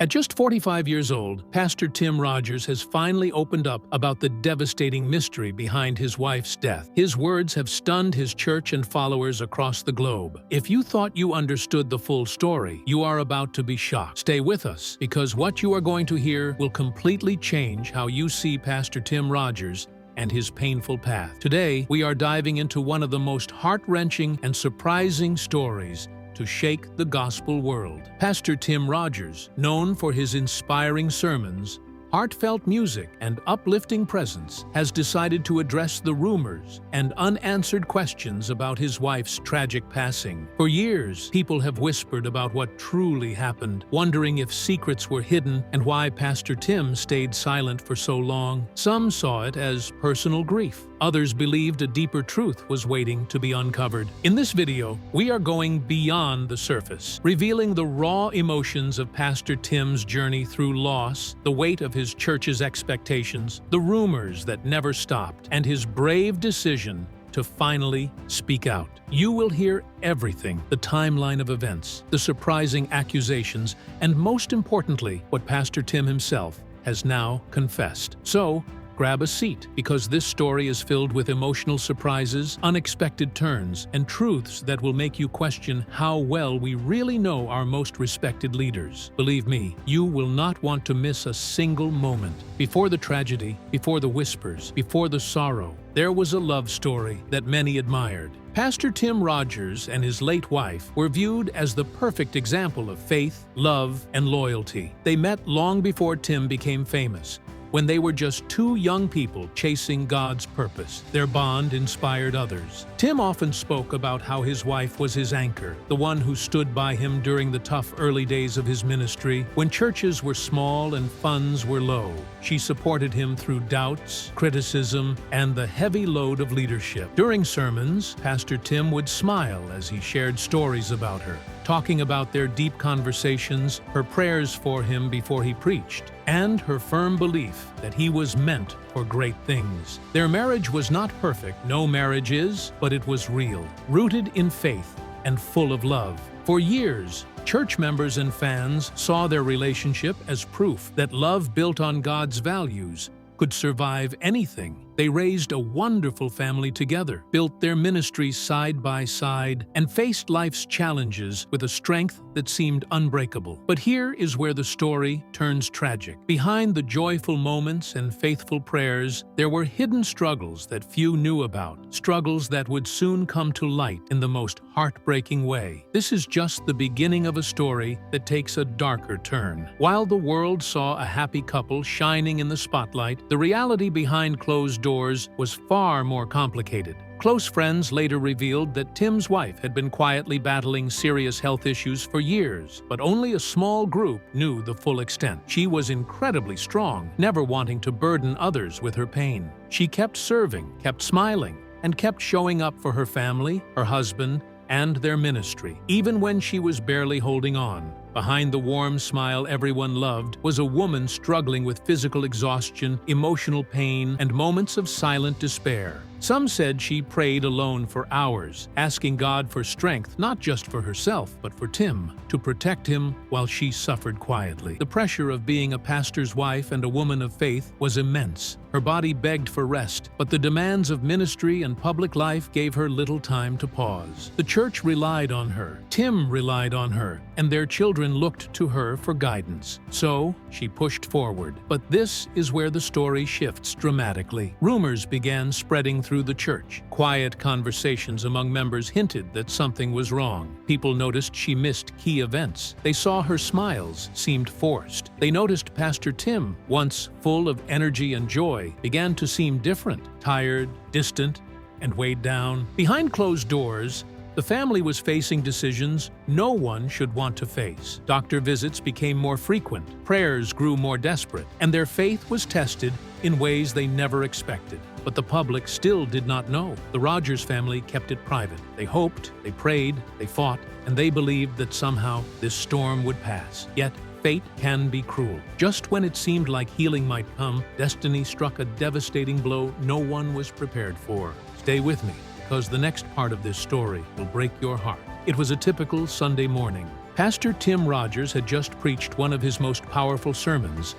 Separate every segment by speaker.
Speaker 1: At just 45 years old, Pastor Tim Rogers has finally opened up about the devastating mystery behind his wife's death. His words have stunned his church and followers across the globe. If you thought you understood the full story, you are about to be shocked. Stay with us, because what you are going to hear will completely change how you see Pastor Tim Rogers and his painful path. Today, we are diving into one of the most heart-wrenching and surprising stories to shake the gospel world. Pastor Tim Rogers, known for his inspiring sermons, heartfelt music, and uplifting presence, has decided to address the rumors and unanswered questions about his wife's tragic passing. For years, people have whispered about what truly happened, wondering if secrets were hidden and why Pastor Tim stayed silent for so long. Some saw it as personal grief. Others believed a deeper truth was waiting to be uncovered. In this video, we are going beyond the surface, revealing the raw emotions of Pastor Tim's journey through loss, the weight of his church's expectations, the rumors that never stopped, and his brave decision to finally speak out. You will hear everything: the timeline of events, the surprising accusations, and most importantly, what Pastor Tim himself has now confessed. So, grab a seat, because this story is filled with emotional surprises, unexpected turns, and truths that will make you question how well we really know our most respected leaders. Believe me, you will not want to miss a single moment. Before the tragedy, before the whispers, before the sorrow, there was a love story that many admired. Pastor Tim Rogers and his late wife were viewed as the perfect example of faith, love, and loyalty. They met long before Tim became famous, when they were just two young people chasing God's purpose. Their bond inspired others. Tim often spoke about how his wife was his anchor, the one who stood by him during the tough early days of his ministry, when churches were small and funds were low. She supported him through doubts, criticism, and the heavy load of leadership. During sermons, Pastor Tim would smile as he shared stories about her, talking about their deep conversations, her prayers for him before he preached, and her firm belief that he was meant for great things. Their marriage was not perfect, no marriage is, but it was real, rooted in faith and full of love. For years, church members and fans saw their relationship as proof that love built on God's values could survive anything. They raised a wonderful family together, built their ministries side by side, and faced life's challenges with a strength that seemed unbreakable. But here is where the story turns tragic. Behind the joyful moments and faithful prayers, there were hidden struggles that few knew about, struggles that would soon come to light in the most heartbreaking way. This is just the beginning of a story that takes a darker turn. While the world saw a happy couple shining in the spotlight, the reality behind closed doors was far more complicated. Close friends later revealed that Tim's wife had been quietly battling serious health issues for years, but only a small group knew the full extent. She was incredibly strong, never wanting to burden others with her pain. She kept serving, kept smiling, and kept showing up for her family, her husband, and their ministry, even when she was barely holding on. Behind the warm smile everyone loved was a woman struggling with physical exhaustion, emotional pain, and moments of silent despair. Some said she prayed alone for hours, asking God for strength not just for herself, but for Tim, to protect him while she suffered quietly. The pressure of being a pastor's wife and a woman of faith was immense. Her body begged for rest, but the demands of ministry and public life gave her little time to pause. The church relied on her, Tim relied on her, and their children looked to her for guidance. So, she pushed forward. But this is where the story shifts dramatically. Rumors began spreading through the church. Quiet conversations among members hinted that something was wrong. People noticed she missed key events. They saw her smiles seemed forced. They noticed Pastor Tim, once full of energy and joy, began to seem different, tired, distant, and weighed down. Behind closed doors, the family was facing decisions no one should want to face. Doctor visits became more frequent, prayers grew more desperate, and their faith was tested in ways they never expected. But the public still did not know. The Rogers family kept it private. They hoped, they prayed, they fought, and they believed that somehow this storm would pass. Yet, fate can be cruel. Just when it seemed like healing might come, destiny struck a devastating blow no one was prepared for. Stay with me, because the next part of this story will break your heart. It was a typical Sunday morning. Pastor Tim Rogers had just preached one of his most powerful sermons,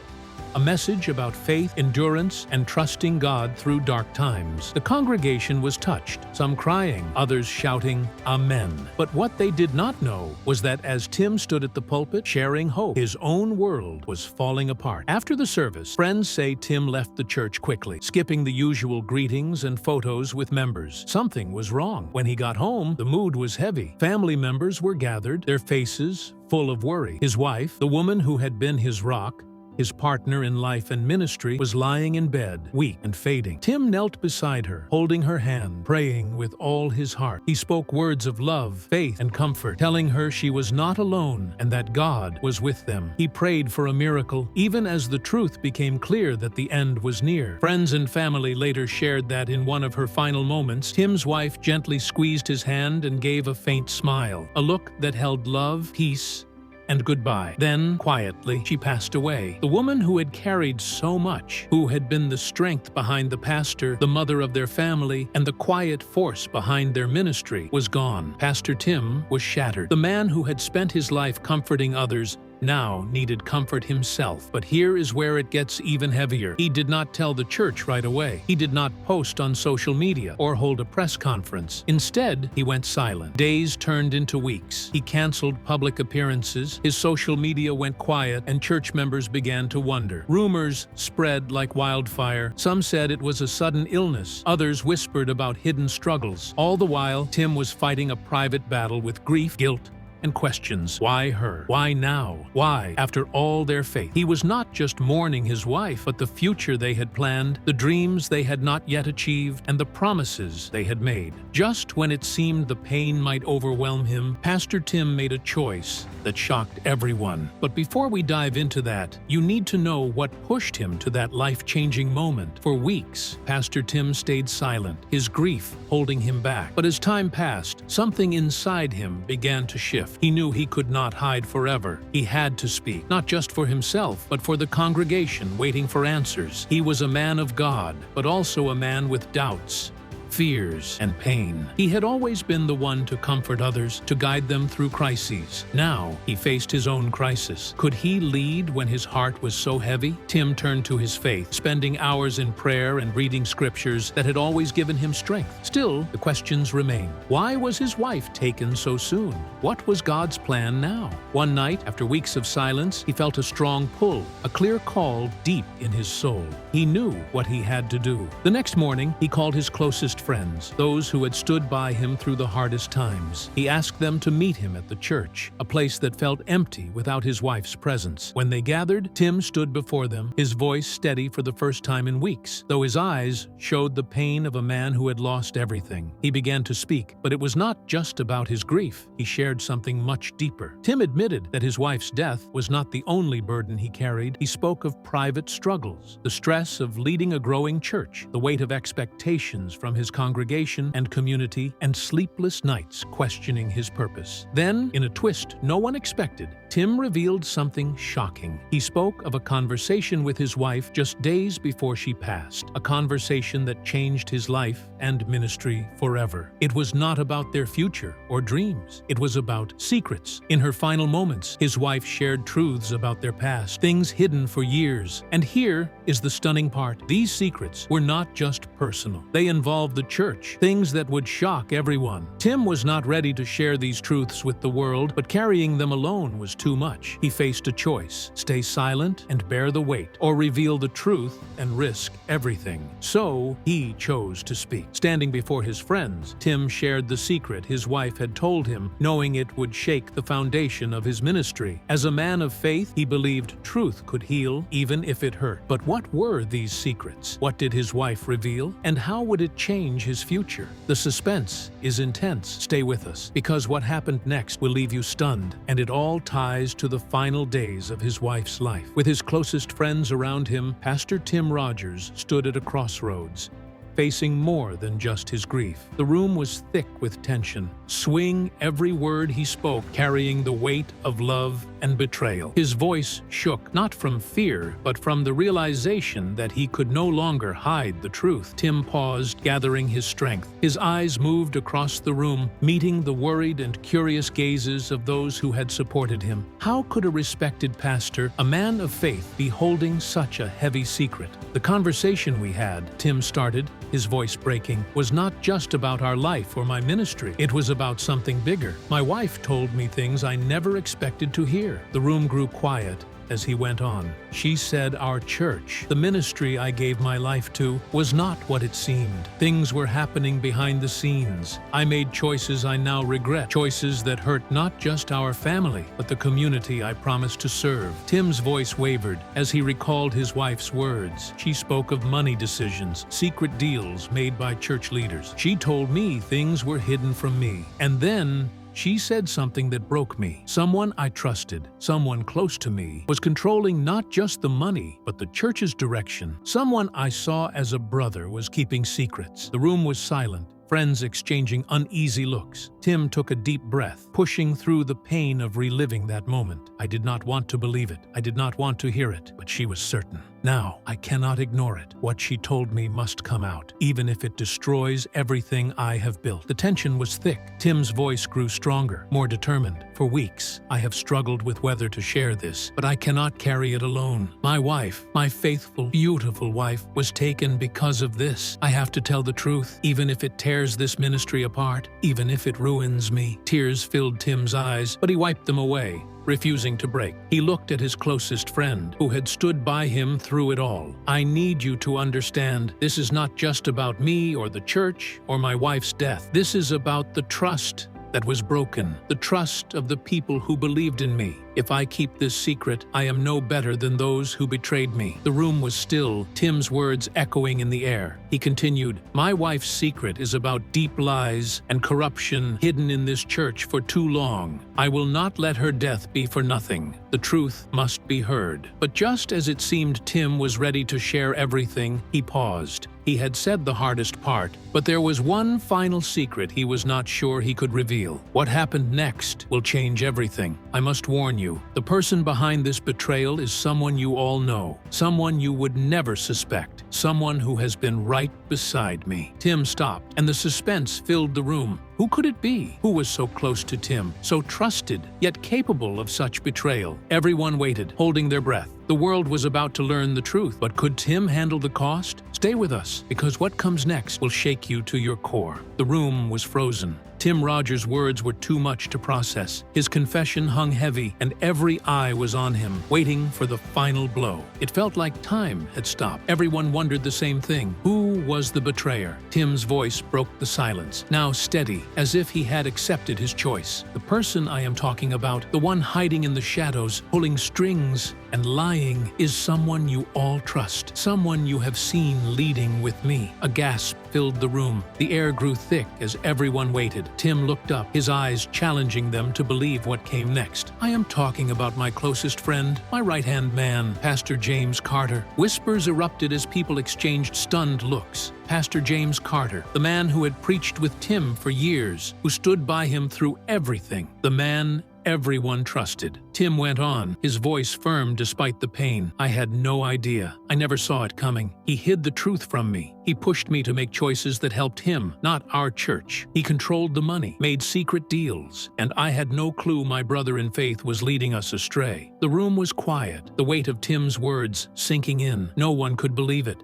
Speaker 1: a message about faith, endurance, and trusting God through dark times. The congregation was touched, some crying, others shouting, "Amen." But what they did not know was that as Tim stood at the pulpit sharing hope, his own world was falling apart. After the service, friends say Tim left the church quickly, skipping the usual greetings and photos with members. Something was wrong. When he got home, the mood was heavy. Family members were gathered, their faces full of worry. His wife, the woman who had been his rock, his partner in life and ministry, was lying in bed, weak and fading. Tim knelt beside her, holding her hand, praying with all his heart. He spoke words of love, faith, and comfort, telling her she was not alone and that God was with them. He prayed for a miracle, even as the truth became clear that the end was near. Friends and family later shared that in one of her final moments, Tim's wife gently squeezed his hand and gave a faint smile, a look that held love, peace, and goodbye. Then, quietly, she passed away. The woman who had carried so much, who had been the strength behind the pastor, the mother of their family, and the quiet force behind their ministry, was gone. Pastor Tim was shattered. The man who had spent his life comforting others now needed comfort himself. But here is where it gets even heavier. He did not tell the church right away. He did not post on social media or hold a press conference. Instead, he went silent. Days turned into weeks. He canceled public appearances, his social media went quiet, and church members began to wonder. Rumors spread like wildfire. Some said it was a sudden illness. Others whispered about hidden struggles. All the while, Tim was fighting a private battle with grief, guilt, and questions. Why her? Why now? Why, after all their faith? He was not just mourning his wife, but the future they had planned, the dreams they had not yet achieved, and the promises they had made. Just when it seemed the pain might overwhelm him, Pastor Tim made a choice that shocked everyone. But before we dive into that, you need to know what pushed him to that life-changing moment. For weeks, Pastor Tim stayed silent, his grief holding him back. But as time passed, something inside him began to shift. He knew he could not hide forever. He had to speak, not just for himself, but for the congregation waiting for answers. He was a man of God, but also a man with doubts, fears, and pain. He had always been the one to comfort others, to guide them through crises. Now, he faced his own crisis. Could he lead when his heart was so heavy? Tim turned to his faith, spending hours in prayer and reading scriptures that had always given him strength. Still, the questions remained. Why was his wife taken so soon? What was God's plan now? One night, after weeks of silence, he felt a strong pull, a clear call deep in his soul. He knew what he had to do. The next morning, he called his closest friends, those who had stood by him through the hardest times. He asked them to meet him at the church, a place that felt empty without his wife's presence. When they gathered, Tim stood before them, his voice steady for the first time in weeks, though his eyes showed the pain of a man who had lost everything. He began to speak, but it was not just about his grief. He shared something much deeper. Tim admitted that his wife's death was not the only burden he carried. He spoke of private struggles, the stress of leading a growing church, the weight of expectations from his congregation and community, and sleepless nights questioning his purpose. Then, in a twist no one expected, Tim revealed something shocking. He spoke of a conversation with his wife just days before she passed, a conversation that changed his life and ministry forever. It was not about their future or dreams. It was about secrets. In her final moments, his wife shared truths about their past, things hidden for years. And here is the stunning part. These secrets were not just personal. They involved the church, things that would shock everyone. Tim was not ready to share these truths with the world, but carrying them alone was too much. He faced a choice: stay silent and bear the weight, or reveal the truth and risk everything. So he chose to speak. Standing before his friends, Tim shared the secret his wife had told him, knowing it would shake the foundation of his ministry. As a man of faith, he believed truth could heal, even if it hurt. But what were these secrets? What did his wife reveal? And how would it change his future? The suspense is intense. Stay with us, because what happened next will leave you stunned, and it all ties to the final days of his wife's life. With his closest friends around him, Pastor Tim Rogers stood at a crossroads, facing more than just his grief. The room was thick with tension, swing every word he spoke, carrying the weight of love and betrayal. His voice shook, not from fear, but from the realization that he could no longer hide the truth. Tim paused, gathering his strength. His eyes moved across the room, meeting the worried and curious gazes of those who had supported him. How could a respected pastor, a man of faith, be holding such a heavy secret? The conversation we had, Tim started, his voice breaking, was not just about our life or my ministry. It was about something bigger. My wife told me things I never expected to hear. The room grew quiet as he went on. She said our church, the ministry I gave my life to, was not what it seemed. Things were happening behind the scenes. I made choices I now regret, choices that hurt not just our family, but the community I promised to serve. Tim's voice wavered as he recalled his wife's words. She spoke of money decisions, secret deals made by church leaders. She told me things were hidden from me. And then she said something that broke me. Someone I trusted, someone close to me, was controlling not just the money, but the church's direction. Someone I saw as a brother was keeping secrets. The room was silent, friends exchanging uneasy looks. Tim took a deep breath, pushing through the pain of reliving that moment. I did not want to believe it. I did not want to hear it, but she was certain. Now, I cannot ignore it. What she told me must come out, even if it destroys everything I have built. The tension was thick. Tim's voice grew stronger, more determined. For weeks, I have struggled with whether to share this, but I cannot carry it alone. My wife, my faithful, beautiful wife, was taken because of this. I have to tell the truth, even if it tears this ministry apart, even if it ruins me. Tears filled Tim's eyes, but he wiped them away, refusing to break. He looked at his closest friend, who had stood by him through it all. I need you to understand, this is not just about me or the church or my wife's death. This is about the trust that was broken, the trust of the people who believed in me. If I keep this secret, I am no better than those who betrayed me. The room was still, Tim's words echoing in the air. He continued, my wife's secret is about deep lies and corruption hidden in this church for too long. I will not let her death be for nothing. The truth must be heard. But just as it seemed Tim was ready to share everything, he paused. He had said the hardest part, but there was one final secret he was not sure he could reveal. What happened next will change everything. I must warn you, the person behind this betrayal is someone you all know, someone you would never suspect, someone who has been right beside me. Tim stopped, and the suspense filled the room. Who could it be? Who was so close to Tim, so trusted, yet capable of such betrayal? Everyone waited, holding their breath. The world was about to learn the truth, but could Tim handle the cost? Stay with us, because what comes next will shake you to your core. The room was frozen. Tim Rogers' words were too much to process. His confession hung heavy, and every eye was on him, waiting for the final blow. It felt like time had stopped. Everyone wondered the same thing. Who was the betrayer? Tim's voice broke the silence, now steady, as if he had accepted his choice. The person I am talking about, the one hiding in the shadows, pulling strings and lying, is someone you all trust, someone you have seen leading with me. A gasp filled the room. The air grew thick as everyone waited. Tim looked up, his eyes challenging them to believe what came next. I am talking about my closest friend, my right-hand man, Pastor James Carter. Whispers erupted as people exchanged stunned looks. Pastor James Carter, the man who had preached with Tim for years, who stood by him through everything, the man everyone trusted. Tim went on, his voice firm despite the pain. I had no idea. I never saw it coming. He hid the truth from me. He pushed me to make choices that helped him, not our church. He controlled the money, made secret deals, and I had no clue my brother in faith was leading us astray. The room was quiet, the weight of Tim's words sinking in. No one could believe it.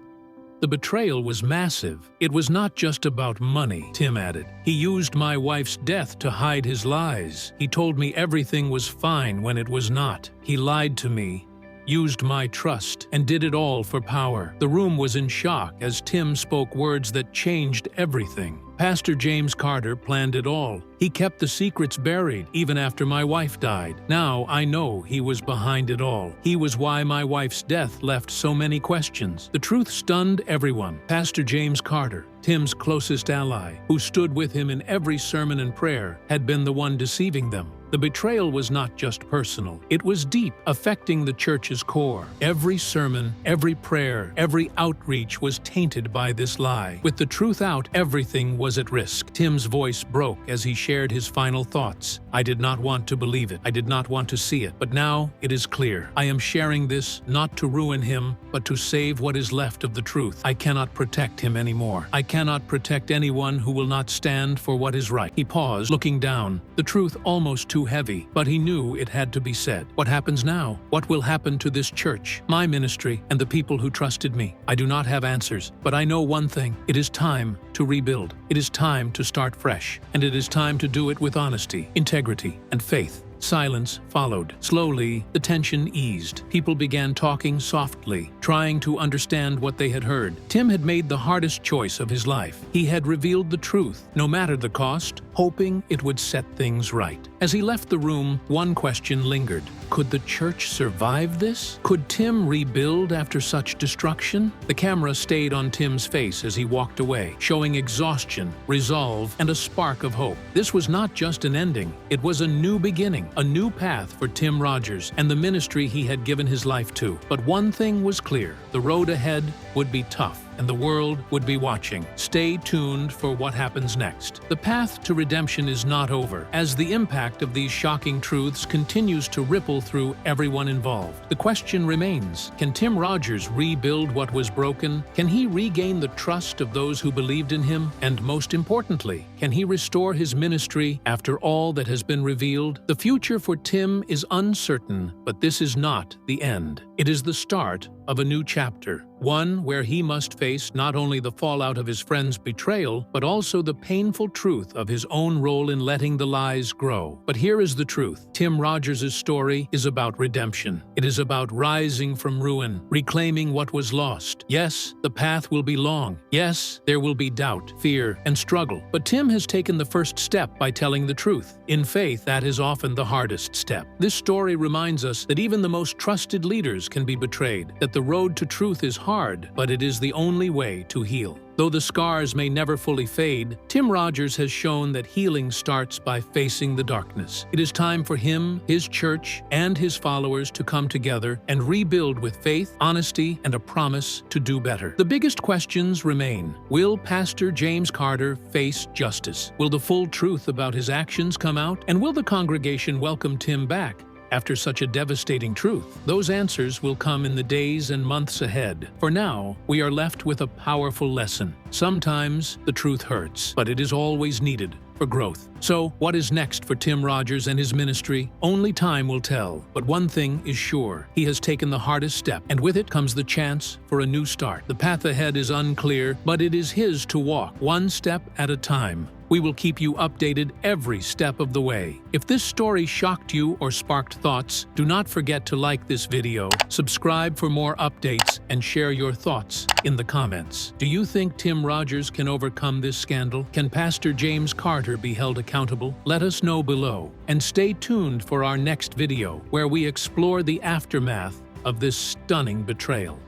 Speaker 1: The betrayal was massive. It was not just about money, Tim added. He used my wife's death to hide his lies. He told me everything was fine when it was not. He lied to me, used my trust, and did it all for power. The room was in shock as Tim spoke words that changed everything. Pastor James Carter planned it all. He kept the secrets buried, even after my wife died. Now I know he was behind it all. He was why my wife's death left so many questions. The truth stunned everyone. Pastor James Carter, Tim's closest ally, who stood with him in every sermon and prayer, had been the one deceiving them. The betrayal was not just personal. It was deep, affecting the church's core. Every sermon, every prayer, every outreach was tainted by this lie. With the truth out, everything was at risk. Tim's voice broke as he shared his final thoughts. "I did not want to believe it. I did not want to see it. But now it is clear. I am sharing this not to ruin him, but to save what is left of the truth. I cannot protect him anymore. I cannot protect anyone who will not stand for what is right." He paused, looking down, the truth almost too heavy, but he knew it had to be said. "What happens now? What will happen to this church, my ministry, and the people who trusted me? I do not have answers, but I know one thing. It is time to rebuild. It is time to start fresh, and it is time to do it with honesty, integrity, and faith." Silence followed. Slowly, the tension eased. People began talking softly, trying to understand what they had heard. Tim had made the hardest choice of his life. He had revealed the truth, no matter the cost, hoping it would set things right. As he left the room, one question lingered. Could the church survive this? Could Tim rebuild after such destruction? The camera stayed on Tim's face as he walked away, showing exhaustion, resolve, and a spark of hope. This was not just an ending, it was a new beginning. A new path for Tim Rogers and the ministry he had given his life to. But one thing was clear: the road ahead would be tough, and the world would be watching. Stay tuned for what happens next. The path to redemption is not over, as the impact of these shocking truths continues to ripple through everyone involved. The question remains: can Tim Rogers rebuild what was broken? Can he regain the trust of those who believed in him? And most importantly, can he restore his ministry after all that has been revealed? The future for Tim is uncertain, but this is not the end. It is the start of a new chapter, one where he must face not only the fallout of his friend's betrayal, but also the painful truth of his own role in letting the lies grow. But here is the truth: Tim Rogers' story is about redemption. It is about rising from ruin, reclaiming what was lost. Yes, the path will be long. Yes, there will be doubt, fear, and struggle. But Tim has taken the first step by telling the truth. In faith, that is often the hardest step. This story reminds us that even the most trusted leaders can be betrayed, that the road to truth is hard, but it is the only way to heal. Though the scars may never fully fade, Tim Rogers has shown that healing starts by facing the darkness. It is time for him, his church, and his followers to come together and rebuild with faith, honesty, and a promise to do better. The biggest questions remain. Will Pastor James Carter face justice? Will the full truth about his actions come out? And will the congregation welcome Tim back after such a devastating truth? Those answers will come in the days and months ahead. For now, we are left with a powerful lesson. Sometimes the truth hurts, but it is always needed for growth. So, what is next for Tim Rogers and his ministry? Only time will tell. But one thing is sure: he has taken the hardest step, and with it comes the chance for a new start. The path ahead is unclear, but it is his to walk, one step at a time. We will keep you updated every step of the way. If this story shocked you or sparked thoughts, do not forget to like this video, subscribe for more updates, and share your thoughts in the comments. Do you think Tim Rogers can overcome this scandal? Can Pastor James Carter be held accountable? Let us know below. And stay tuned for our next video, where we explore the aftermath of this stunning betrayal.